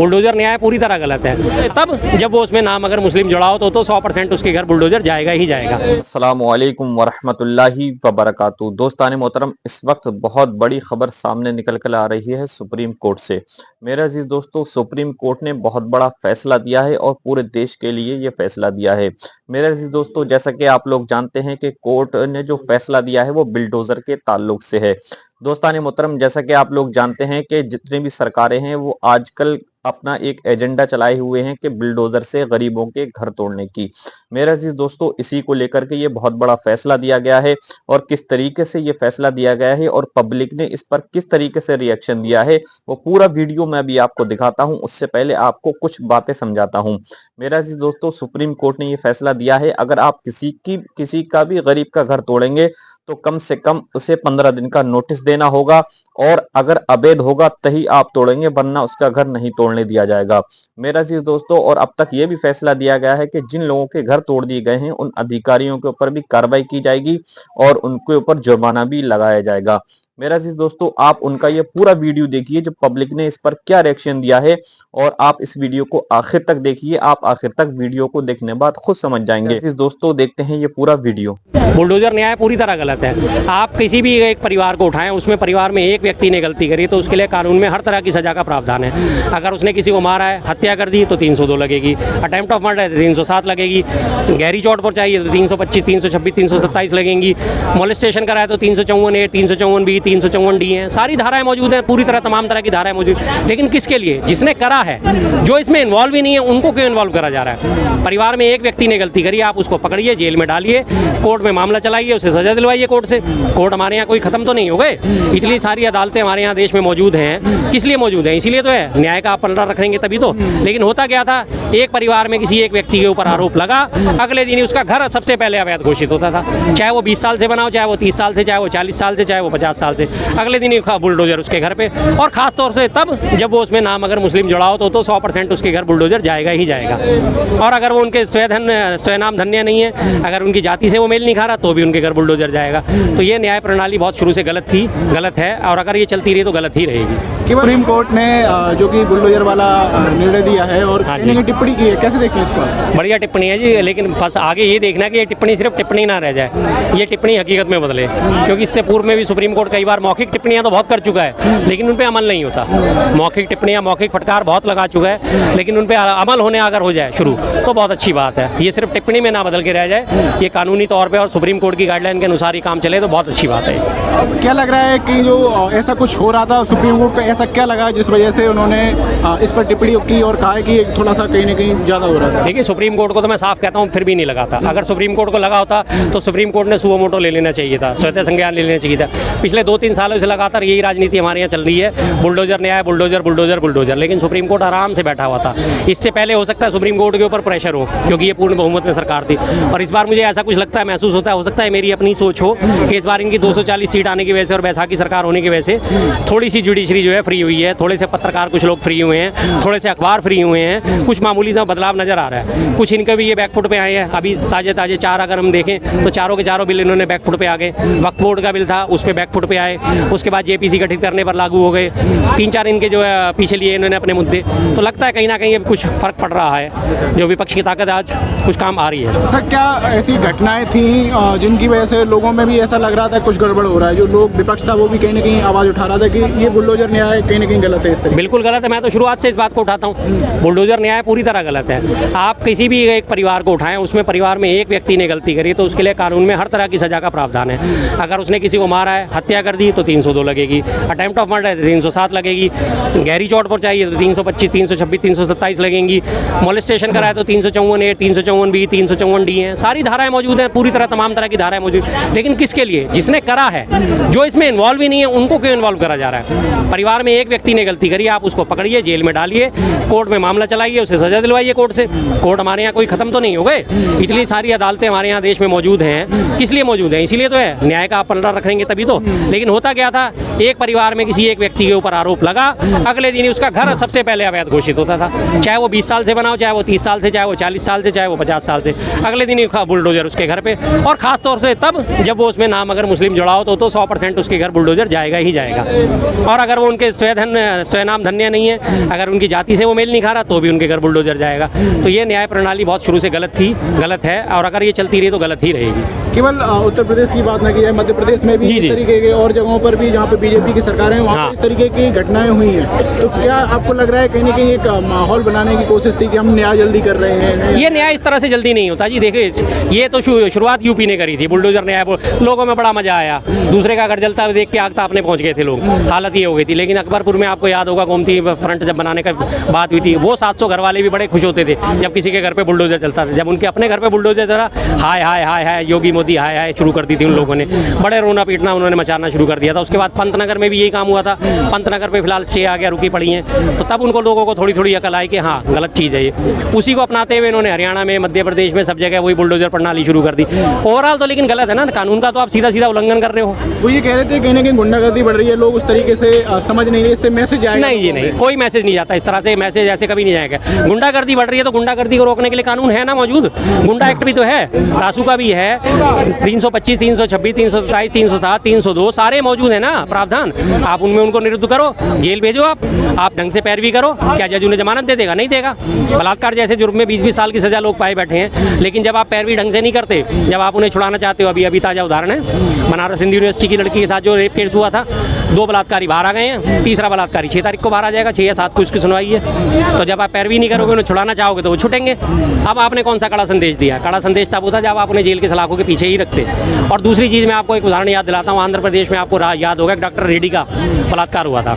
Bulldozer न्याय पूरी तरह गलत है। तब जब वो उसमें नाम अगर मुस्लिम जुड़ा हो तो 100% उसके घर बुलडोजर जाएगा ही जाएगा। अस्सलामु अलैकुम वरहमतुल्लाहि वबरकातुहू। दोस्तान मोहतरम, इस वक्त बहुत बड़ी खबर सामने निकल कर आ रही है सुप्रीम कोर्ट से। मेरे अजीज दोस्तों, सुप्रीम कोर्ट ने बहुत बड़ा फैसला दिया है और पूरे देश के लिए ये फैसला दिया है। मेरे अजीज दोस्तों, जैसा कि आप लोग जानते हैं कि कोर्ट ने जो फैसला दिया है वो बिल्डोजर के ताल्लुक से है। दोस्तान मोहतरम, जैसा कि आप लोग जानते हैं कि जितनी भी सरकारें हैं वो आजकल अपना एक एजेंडा चलाए हुए हैं कि बिल्डोजर से गरीबों के घर तोड़ने की। मेरे अजीज दोस्तों, इसी को लेकर के ये बहुत बड़ा फैसला दिया गया है और किस तरीके से ये फैसला दिया गया है और पब्लिक ने इस पर किस तरीके से रिएक्शन दिया है वो पूरा वीडियो मैं अभी आपको दिखाता हूं। उससे पहले आपको कुछ बातें समझाता हूं। मेरे अजीज दोस्तों, सुप्रीम कोर्ट ने ये फैसला दिया है, अगर आप किसी का भी गरीब का घर तोड़ेंगे तो कम से कम उसे 15 दिन का नोटिस देना होगा और अगर अवैध होगा तभी आप तोड़ेंगे, वरना उसका घर नहीं तोड़ने दिया जाएगा। मेरा अजीज दोस्तों, और अब तक ये भी फैसला दिया गया है कि जिन लोगों के घर तोड़ दिए गए हैं उन अधिकारियों के ऊपर भी कार्रवाई की जाएगी और उनके ऊपर जुर्माना भी लगाया जाएगा। मेरा अजीज दोस्तों, आप उनका ये पूरा वीडियो देखिए जब पब्लिक ने इस पर क्या रिएक्शन दिया है और आप इस वीडियो को आखिर तक देखिए। आप आखिर तक वीडियो को देखने बाद खुद समझ जाएंगे। अजीज दोस्तों, देखते हैं ये पूरा वीडियो। बुलडोजर न्याय पूरी तरह गलत है। आप किसी भी एक परिवार को उठाएं, उसमें परिवार में एक व्यक्ति ने गलती करी तो उसके लिए कानून में हर तरह की सजा का प्रावधान है। अगर उसने किसी को मारा है, हत्या कर दी तो 302 लगेगी, अटेम्प्ट ऑफ मर्डर है तो 307 लगेगी, गहरी चोट पहुंचाई है तो 325, 326, 327 लगेंगी, मोलेस्टेशन करा है तो 354A, 354B, 354D हैं। सारी धाराएं मौजूद हैं, पूरी तरह तमाम तरह की धाराएं मौजूद। लेकिन किसके लिए? जिसने करा है। जो इसमें इन्वॉल्व ही नहीं है उनको क्यों इन्वॉल्व करा जा रहा है? परिवार में एक व्यक्ति ने गलती करी, आप उसको पकड़िए, जेल में डालिए, कोर्ट में मामला चलाइए, उसे सजा दिलवाइए कोर्ट से। कोर्ट हमारे यहाँ कोई खत्म तो नहीं हो गए। इतनी सारी अदालतें हमारे यहाँ देश में मौजूद हैं। किस लिए मौजूद हैं? इसीलिए तो है, न्याय का आप पलड़ा रखेंगे तभी तो। लेकिन होता क्या था, एक परिवार में किसी एक व्यक्ति के ऊपर आरोप लगा, अगले दिन उसका घर सबसे पहले अवैध घोषित होता था। चाहे वो 20 साल से बना हो, चाहे वो 30 साल से, चाहे वो 40 साल से, चाहे वो 50 साल से, अगले दिन ही बुलडोजर उसके घर पे। और खास तौर से तब जब वो उसमें नाम अगर मुस्लिम जुड़ा हो तो 100% उसके घर बुलडोजर जाएगा ही जाएगा। और अगर वो उनके स्वनाम धन्य नहीं है, अगर उनकी जाति से वो मेल नहीं खा रहा तो भी उनके घर बुलडोजर जाएगा। तो ये न्याय प्रणाली बहुत शुरू से गलत है और अगर ये चलती रही तो गलत ही रहेगी। सुप्रीम कोर्ट ने जो कि बुलडोजर वाला निर्णय दिया है और टिप्पणी की है, कैसे देखते हैं इसको? बढ़िया टिप्पणी है जी, लेकिन बस आगे ये देखना है कि ये टिप्पणी सिर्फ टिप्पणी ना रह जाए, ये टिप्पणी हकीकत में बदले। क्योंकि इससे पूर्व में भी सुप्रीम कोर्ट कई बार मौखिक टिप्पणियां तो बहुत कर चुका है लेकिन उन पर अमल नहीं होता। मौखिक टिप्पणियां, मौखिक फटकार बहुत लगा चुका है, लेकिन उन पर अमल होने अगर हो जाए शुरू तो बहुत अच्छी बात है। ये सिर्फ टिप्पणी में ना बदल के रह जाए, ये कानूनी तौर पर और सुप्रीम कोर्ट की गाइडलाइन के अनुसार ही काम चले तो बहुत अच्छी बात है। क्या लग रहा है कि जो ऐसा कुछ हो रहा था सुप्रीम कोर्ट को, ऐसा क्या लगा जिस वजह से उन्होंने इस पर टिप्पणी की और कहा है कि थोड़ा सा कहीं ना कहीं ज़्यादा हो रहा था? देखिए, सुप्रीम कोर्ट को तो मैं साफ कहता हूँ फिर भी नहीं लगा था। अगर सुप्रीम कोर्ट को लगा होता तो सुप्रीम कोर्ट ने सुओ मोटो ले लेना चाहिए था, स्वतः संज्ञान ले लेना चाहिए था। पिछले 2-3 सालों से लगातार यही राजनीति हमारे यहाँ चल रही है, बुलडोजर न्याय, बुलडोजर बुलडोजर बुलडोजर। लेकिन सुप्रीम कोर्ट आराम से बैठा हुआ था। इससे पहले हो सकता है सुप्रीम कोर्ट के ऊपर प्रेशर हो क्योंकि ये पूर्ण बहुमत में सरकार थी। और इस बार मुझे ऐसा कुछ लगता है, महसूस होता है, हो सकता है मेरी अपनी सोच हो कि इस बार इनकी 240 सीट आने की वजह से और बैसाखी सरकार होने की वजह से थोड़ी सी जुडिशरी जो है फ्री हुई है, थोड़े से पत्रकार कुछ लोग फ्री हुए हैं, थोड़े से अखबार फ्री हुए हैं, कुछ मामूली सा बदलाव नजर आ रहा है। कुछ इनके भी ये बैकफुट पे आए हैं। अभी ताजे 4 अगर हम देखें तो चारों के चारों बिल इन्होंने बैकफुट पे आ गए। वक्फ बोर्ड का बिल था उस पर बैकफुट पे आए, उसके बाद जेपीसी गठित करने पर लागू हो गए। 3-4 इनके जो है पीछे लिए इन्होंने अपने मुद्दे। तो लगता है कहीं ना कहीं कुछ फर्क पड़ रहा है, जो विपक्ष की ताकत आज कुछ काम आ रही है। सर, क्या ऐसी घटनाएं थी जिनकी वजह से लोगों में भी ऐसा लग रहा था कुछ गड़बड़ हो रहा है? जो लोग विपक्ष था वो भी कहीं ना कहीं आवाज़ उठा रहा था कि ये बुलडोजर न्याय कहीं ना कहीं गलत है। इस तरह बिल्कुल गलत है, मैं तो शुरुआत से इस बात को उठाता हूँ। बुलडोजर न्याय पूरी तरह गलत है। आप किसी भी एक परिवार को उठाएं, उसमें परिवार में एक व्यक्ति ने गलती करी तो उसके लिए कानून में हर तरह की सजा का प्रावधान है। अगर उसने किसी को मारा है, हत्या कर दी तो 302 लगेगी, अटेम्प्ट ऑफ मर्डर है तो 307 लगेगी, गहरी चोट पहुंचाई है तो 325, 326, 327 लगेंगी, मोलेस्टेशन करा है तो 354A, 354B, 354D हैं। सारी धाराएं मौजूद हैं, पूरी तरह तमाम तरह की धाराएं मौजूद। लेकिन किसके लिए? जिसने करा है। जो इसमें इन्वॉल्व ही नहीं है उनको क्यों इन्वॉल्व करा जा रहा है? परिवार में एक व्यक्ति ने गलती करी, आप उसको पकड़िए, जेल में डालिए, कोर्ट में मामला चलाइए, उसे सजा दिलवाइए कोर्ट से। कोर्ट हमारे यहाँ कोई खत्म तो नहीं हो गए। इतनी सारी अदालतें हमारे यहाँ देश में मौजूद हैं। किस लिए मौजूद हैं? इसीलिए तो है, न्याय का आप पलड़ा रखेंगे तभी तो। लेकिन लेकिन होता क्या था, एक परिवार में किसी एक व्यक्ति के ऊपर आरोप लगा, अगले दिन ही उसका घर सबसे पहले अवैध घोषित होता था। चाहे वो 20 साल से बना हो, चाहे वो 30 साल से, चाहे वो 40 साल से, चाहे वो 50 साल से, अगले दिन ही बुलडोजर उसके घर पे। और ख़ास तौर से तब जब वो उसमें नाम अगर मुस्लिम जुड़ा हो तो 100% उसके घर बुलडोजर जाएगा ही जाएगा। और अगर वो उनके स्वनाम धन्य नहीं है, अगर उनकी जाति से वो मेल नहीं खा रहा, तो भी उनके घर बुलडोजर जाएगा। तो ये न्याय प्रणाली बहुत शुरू से गलत थी, गलत है, और अगर ये चलती रही तो गलत ही रहेगी। केवल उत्तर प्रदेश की बात ना की जाए, मध्य प्रदेश में भी इस तरीके के और जगहों पर भी जहाँ पे बीजेपी की सरकार है, वहाँ पर इस तरीके की घटनाएं हुई हैं। तो क्या आपको लग रहा है कहीं ना कहीं एक माहौल बनाने की कोशिश थी कि हम न्याय जल्दी कर रहे हैं? ये न्याय इस तरह से जल्दी नहीं होता जी। देखिए, ये तो शुरुआत यूपी ने करी थी, बुलडोजर न्याय, लोगों में बड़ा मजा आया। दूसरे का घर जलता हुआ देख के आग तापने पहुंच गए थे लोग, हालत ये हो गई थी। लेकिन अकबरपुर में आपको याद होगा, गोमती फ्रंट जब बनाने का बात हुई थी, वो 700 घर वाले भी बड़े खुश होते थे जब किसी के घर पे बुलडोजर चलता था। जब उनके अपने घर पे बुलडोजर चला, हाय हाय हाय हाय योगी मोदी हाय हाय शुरू कर दी थी उन लोगों ने, बड़े रोना पीटना उन्होंने मचाना शुरू कर दिया था। उसके बाद पंतनगर में भी यही काम हुआ था। पंतनगर पे फिलहाल स्टे आ गया, रुकी पड़ी हैं, तो तब उनको लोगों को थोड़ी थोड़ी अकल आई कि हाँ गलत चीज़ है ये। उसी को अपनाते हुए इन्होंने हरियाणा में, मध्य प्रदेश में, सब जगह वही बुलडोजर प्रणाली शुरू कर दी। ओवरऑल तो लेकिन गलत है ना, कानून का तो आप सीधा सीधा उल्लंघन कर रहे हो। वो ये कह रहे थे कहीं ना कहीं गुंडागर्दी बढ़ रही है, लोग उस तरीके से समझ नहीं रहे, इससे मैसेज आएगा? नहीं जी नहीं, कोई मैसेज नहीं जाता इस तरह से, मैसेज ऐसे कभी नहीं जाएगा। गुंडागर्दी बढ़ रही है तो गुंडागर्दी को रोकने के लिए कानून है ना मौजूद, गुंडा एक्ट भी तो है, रासू का भी है, 325, 326, 327, 307, 302 सारे मौजूद है ना प्रावधान। आप उनमें उनको निरुद्ध करो, जेल भेजो, आप ढंग से पैरवी करो। क्या जज उन्हें जमानत दे देगा? नहीं देगा। बलात्कार जैसे जुर्म में 20-20 साल की सजा लोग पाए बैठे हैं, लेकिन जब आप पैरवी ढंग से नहीं करते, जब आप उन्हें छुड़ाना चाहते हो, अभी अभी ताज़ा उदाहरण है, बनारस हिंदू यूनिवर्सिटी की लड़की के साथ जो रेप केस हुआ था, 2 बलात्कारी बाहर आ गए हैं, तीसरा बलात्कारी 6 तारीख को बाहर आ जाएगा, 6 या 7 को उसकी सुनवाई है। तो जब आप पैरवी नहीं करोगे, उन्हें छुड़ाना चाहोगे तो वो छुटेंगे। अब आपने कौन सा कड़ा संदेश दिया? कड़ा संदेश तब होता जब आप उन्हें जेल के सलाखों के पीछे ही रखते। और दूसरी चीज़ मैं आपको एक उदाहरण याद दिलाता हूँ, आंध्र प्रदेश में आपको याद होगा डॉक्टर रेड्डी का बलात्कार हुआ था।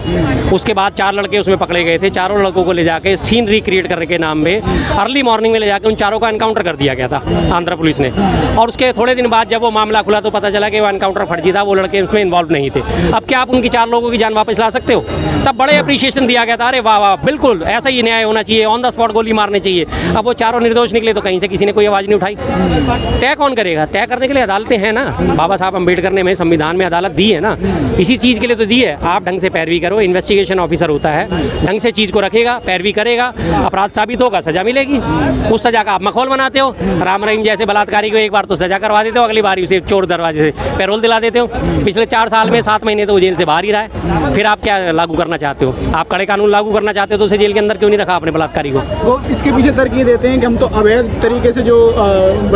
उसके बाद 4 लड़के उसमें पकड़े गए थे, चारों लड़कों को ले जाके सीन रिक्रिएट करने के नाम पे अर्ली मॉर्निंग में ले जाके उन चारों का एनकाउंटर कर दिया गया था आंध्र पुलिस ने। और उसके थोड़े दिन बाद जब वो मामला खुला तो पता चला कि वो एनकाउंटर फर्जी था, वो लड़के उसमें इन्वॉल्व नहीं थे। अब क्या आप उनकी 4 लोगों की जान वापस ला सकते हो? तब बड़े अप्रिशिएशन दिया गया था, अरे वाह वाह बिल्कुल ऐसा ही न्याय होना चाहिए, ऑन द स्पॉट गोली मारनी चाहिए। अब वो चारों निर्दोष निकले तो कहीं से किसी ने कोई आवाज़ नहीं उठाई। तय कौन करेगा? तय करने के लिए अदालतें हैं ना, बाबा साहब अम्बेडकर ने हमें संविधान में अदालत दी है ना, इसी चीज़ के लिए तो दी है। आप ढंग से पैरवी करो, इन्वेस्टिगेशन ऑफिसर होता है, ढंग से चीज़ को रखेगा, पैरवी करेगा, अपराध साबित होगा, सजा मिलेगी। उस सजा का आप मखौल बनाते हो। राम रहीम जैसे बलात्कारी को एक बार तो सजा करवा देते हो, अगली बार उसे चोर दरवाजे से पैरोल दिला देते हो। पिछले 4 साल में 7 महीने तो वो जेल से बाहर ही रहा है। फिर आप क्या लागू करना चाहते हो? आप कड़े कानून लागू करना चाहते हो तो उसे जेल के अंदर क्यों नहीं रखा आपने बलात्कारी को? वो इसके पीछे तर्क ये देते हैं कि हम तो अवैध तरीके से जो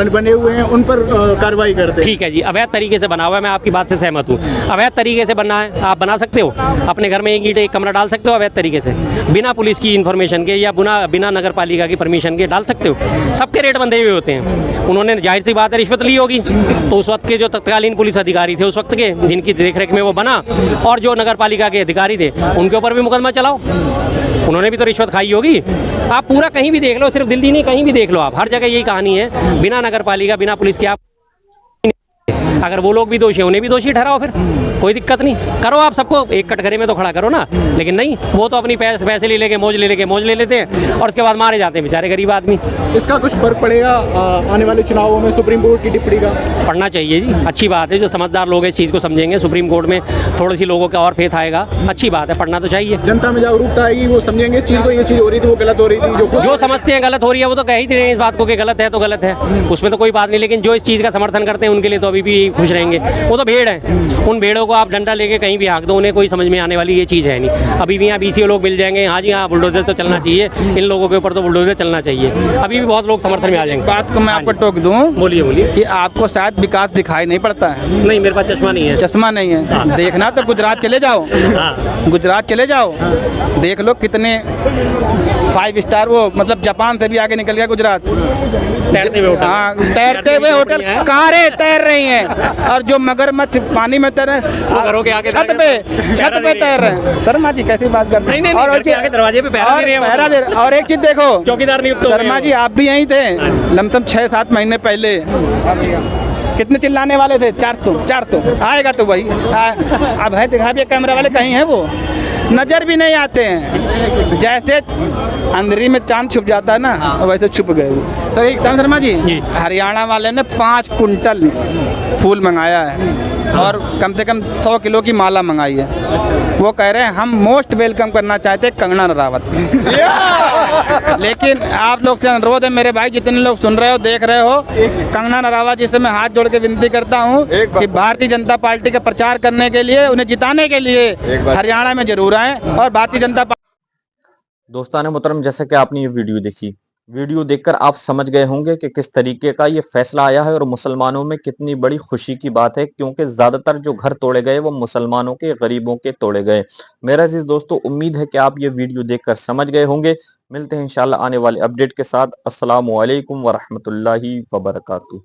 बने हुए हैं उन पर कार्रवाई करते हैं। ठीक है जी, अवैध तरीके से बना हुआ है, मैं आपकी बात से सहमत हूँ। अवैध तरीके से बनना है, आप बना सकते हो, अपने घर में एक ईंट एक कमरा डाल सकते हो अवैध तरीके से, बिना पुलिस की इन्फॉर्मेशन के या बिना नगर पालिका की परमिशन के डाल सकते हो। सबके रेट बंधे हुए होते हैं। उन्होंने जाहिर सी बात है रिश्वत ली होगी, तो उस वक्त के जो तत्कालीन पुलिस अधिकारी थे उस वक्त के, जिनकी देखरेख में वो बना, और जो नगर पालिका के अधिकारी थे उनके ऊपर भी मुकदमा चलाओ, उन्होंने भी तो रिश्वत खाई होगी। आप पूरा कहीं भी देख लो, सिर्फ दिल्ली नहीं कहीं भी देख लो, आप हर जगह यही कहानी है। बिना नगर पालिका बिना पुलिस के आप, अगर वो लोग भी दोषी हैं उन्हें भी दोषी ठहराओ, फिर कोई दिक्कत नहीं, करो आप सबको एक कटघरे में तो खड़ा करो ना। लेकिन नहीं, वो तो अपनी पैसे ले लेके मौज ले लेते हैं और उसके बाद मारे जाते हैं बेचारे गरीब आदमी। इसका कुछ फर्क पड़ेगा आने वाले चुनावों में सुप्रीम कोर्ट की टिप्पणी का? पढ़ना चाहिए जी, अच्छी बात है। जो समझदार लोग इस चीज़ को समझेंगे, सुप्रीम कोर्ट में थोड़ी सी लोगों का और फेथ आएगा, अच्छी बात है, पढ़ना तो चाहिए। जनता में जागरूकता आएगी, वो समझेंगे इस चीज़ को, ये चीज़ हो रही थी वो गलत हो रही थी। जो समझते हैं गलत हो रही है वो तो कह ही रहे हैं इस बात को कि गलत है तो गलत है, उसमें तो कोई बात नहीं। लेकिन जो इस चीज़ का समर्थन करते हैं उनके लिए तो अभी भी खुश रहेंगे। वो तो भेड़ है, उन भेड़ों को आप डंडा लेके कहीं भी हाँक दो, उन्हें कोई समझ में आने वाली ये चीज़ है नहीं। अभी भी यहाँ BCO लोग मिल जाएंगे, हाँ जी हाँ बुलडोजर तो चलना चाहिए, इन लोगों के ऊपर तो बुलडोजर चलना चाहिए, अभी भी बहुत लोग समर्थन में आ जाएंगे। बात को मैं आपको टोक दूं, बोलिए कि आपको शायद विकास दिखाई नहीं पड़ता है। नहीं, मेरे पास चश्मा नहीं है। चश्मा नहीं है, देखना तो गुजरात चले जाओ, गुजरात चले जाओ, देख लो कितने 5 स्टार, वो मतलब जापान से भी आगे निकल गया गुजरात। तैरते हुए होटल कारें तैर रही हैं, और जो मगरमच्छ पानी में तैर रहे हैं, छत पे तैर रहे हैं। शर्मा जी कैसी बात करते हैं? और दरवाजे पे पहरा दे रहे हैं। और एक चीज देखो, चौकीदार नियुक्त हो गए। शर्मा जी आप भी यहीं थे लमसम 6-7 महीने पहले, कितने चिल्लाने वाले थे? 400 आएगा तो वही अब है, दिखा भी कैमरा वाले कहीं है वो नज़र भी नहीं आते हैं। जैसे अंधेरी में चांद छुप जाता है ना, वैसे छुप गए वो। सर एक शर्मा जी, जी। हरियाणा वाले ने 5 कुंटल फूल मंगाया है और कम से कम 100 किलो की माला मंगाई है। वो कह रहे हैं हम मोस्ट वेलकम करना चाहते हैं कंगना रनावत को। लेकिन आप लोग से अनुरोध है मेरे भाई, जितने लोग सुन रहे हो देख रहे हो, कंगना रनावत जी से मैं हाथ जोड़ के विनती करता हूँ कि भारतीय जनता पार्टी का प्रचार करने के लिए, उन्हें जिताने के लिए हरियाणा में जरूर आए। और भारतीय जनता दोस्तान मोहतरम, जैसा कि आपने ये वीडियो देखी, वीडियो देखकर आप समझ गए होंगे कि किस तरीके का ये फैसला आया है और मुसलमानों में कितनी बड़ी खुशी की बात है, क्योंकि ज्यादातर जो घर तोड़े गए वो मुसलमानों के, गरीबों के तोड़े गए। मेरा अजीज दोस्तों, उम्मीद है कि आप ये वीडियो देखकर समझ गए होंगे। मिलते हैं इंशाल्लाह आने वाले अपडेट के साथ। अस्सलामु अलैकुम वरहमतुल्लाहि वबरकातुहू।